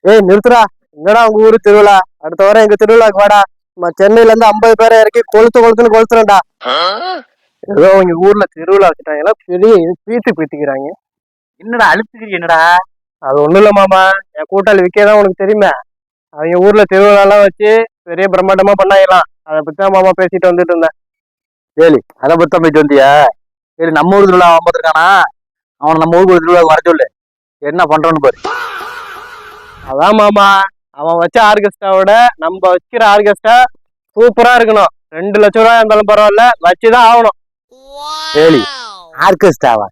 ஏய் நிறுத்துடா. என்னடா உங்க ஊரு திருவிழா? அடுத்த வாரம் எங்க திருவிழாக்கு வாடா. நம்ம சென்னையில இருந்து 50 பேரை இறக்கி கொளுத்துன்னு கொளுத்துறேன்டா. ஏதோ உங்க ஊர்ல திருவிழா வச்சுட்டாங்களா, பெரிய பீத்து பீத்திக்கிறாங்க. என்னடா அழுத்துக்கிறீ? என்னடா அது ஒண்ணும் இல்ல மாமா, என் கூட்டாளி விக்கதான் உனக்கு தெரியுமே. அவங்க ஊர்ல திருவிழா எல்லாம் வச்சு பெரிய பிரம்மாண்டமா பண்ணாங்களாம். அதை பத்தி தான் மாமா பேசிட்டு வந்துட்டு இருந்தேன். சரி, அதை பத்தி போயிட்டு வந்தியா? சரி, நம்ம ஊர் திருவிழா வந்துருக்கானா? அவனை நம்ம ஊருக்கு திருவிழா வர சொல்லு. என்ன பண்றோன்னு பாரு. அதான் மாமா, அவன் வச்ச ஆர்கெஸ்ட்ராவோட நம்ம வைக்கிற ஆர்கெஸ்ட்ரா சூப்பரா இருக்கணும். 2 லட்சம் ரூபாய் இருந்தாலும் பரவாயில்ல, வச்சுதான் ஆகணும். சரி, ஆர்கெஸ்ட்ராவா?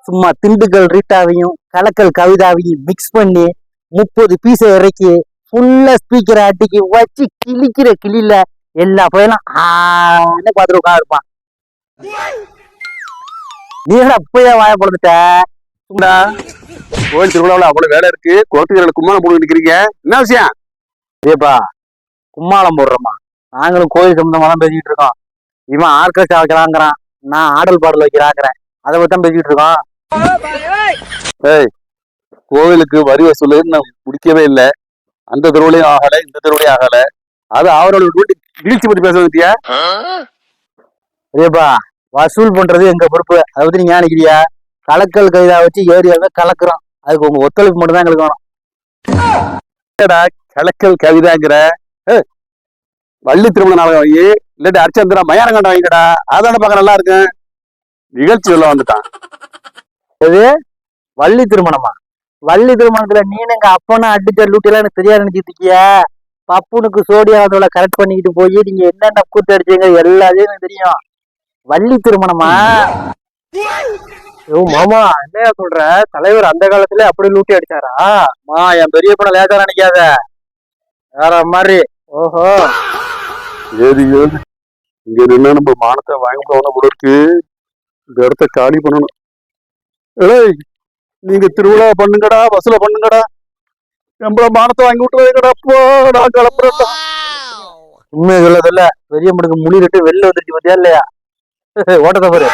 சும்மா திண்டுக்கல் ரீட்டாவையும் கலக்கல் கவிதாவையும் மிக்ஸ் பண்ணி 30 பீஸை இறக்கி ஃபுல்லா ஸ்பீக்கரை அடிக்கி வச்சு கிழிக்கிற கிளியில எல்லா பையனும் ஆன்னு பார்த்துட்டு உட்காந்துருப்பான். நீ என்ன அப்பயே வாய பொழுதுட்ட? கோயில் திருவிழாவில் அவ்வளவு வேலை இருக்கு, கோர்ட்டுகளை கும்மாளம் போட்டு நிக்கிறீங்க, என்ன விஷயம்? ஏப்பா, கும்மாளம் போடுறோமா? நாங்களும் கோயில் சம்பந்தமா தான் பேசிக்கிட்டு இருக்கோம். இவன் ஆர்கெஸ்ட்ரா வைக்கலாங்கிறான், நான் ஆடல் பாடல் வைக்கிறாங்கிறேன். அதை பத்தி தான் பேசிக்கிட்டு இருக்கோம். ஏய், கோவிலுக்கு வரி வசூல் நான் முடிக்கவே இல்லை. அந்த தெருவுலையும் ஆகல, இந்த தெருவுலையும் ஆகல. அது அவரோட வீழ்ச்சி பத்தி பேச வேண்டியா? ஏப்பா, வசூல் பண்றது எங்க பொறுப்பு. அதை பத்தி நீங்க நினைக்கிறியா? கலக்கல் கைதா வச்சு ஏரியாவை கலக்குறோம். அதுக்கு உங்க ஒத்துழைப்பு மட்டும் தான் எங்களுக்கு வேணும். கலக்கல் கவிதாங்கிற வள்ளி திருமண நாடகம் வாங்கி, இல்லாட்டி அர்ச்சந்திரா மயானங்கண்டம் வாங்கிக்கடா. அதான பார்க்க நல்லா இருக்கு. நிகழ்ச்சி எல்லாம் வந்துட்டான். இது வள்ளி திருமணமா? வள்ளி திருமணத்துல நீனு எங்க அப்பனா அடிச்ச லூட்டிலாம் எனக்கு தெரியாது நினைச்சிட்டு இருக்கியா? பப்புனுக்கு சோடியாவதோட கரெக்ட் பண்ணிக்கிட்டு போய் நீங்க என்னென்ன கூத்து அடிச்சீங்க எல்லாத்தையும் எனக்கு தெரியும். வள்ளி திருமணமா? ஐயோ மாமா, என்னையா சொல்ற? தலைவர் அந்த காலத்துல அப்படி லூட்டி அடிச்சாரா? என் பெரிய பொண்ணை லேசா நினைக்காத, வேற மாதிரி. ஓஹோ. ஏது ஏது இங்க நின்னா நம்ம மானத்தை வாங்க போன போல இருக்கு. இந்த இடத்த காலி பண்ணணும். ஏய், நீங்க திருவிழா பண்ணுங்கடா, வசூல பண்ணுங்கடா, நம்மள மானத்தை வாங்கி விட்டு வைங்கடா. போ, நான் கிளம்புறேன்டா. உண்மையை சொல்லதில்ல, பெரிய முடுக்கு முழி கட்டு வெளில வந்துருச்சு பத்தியா இல்லையா? ஓட்டத்தை பாரு.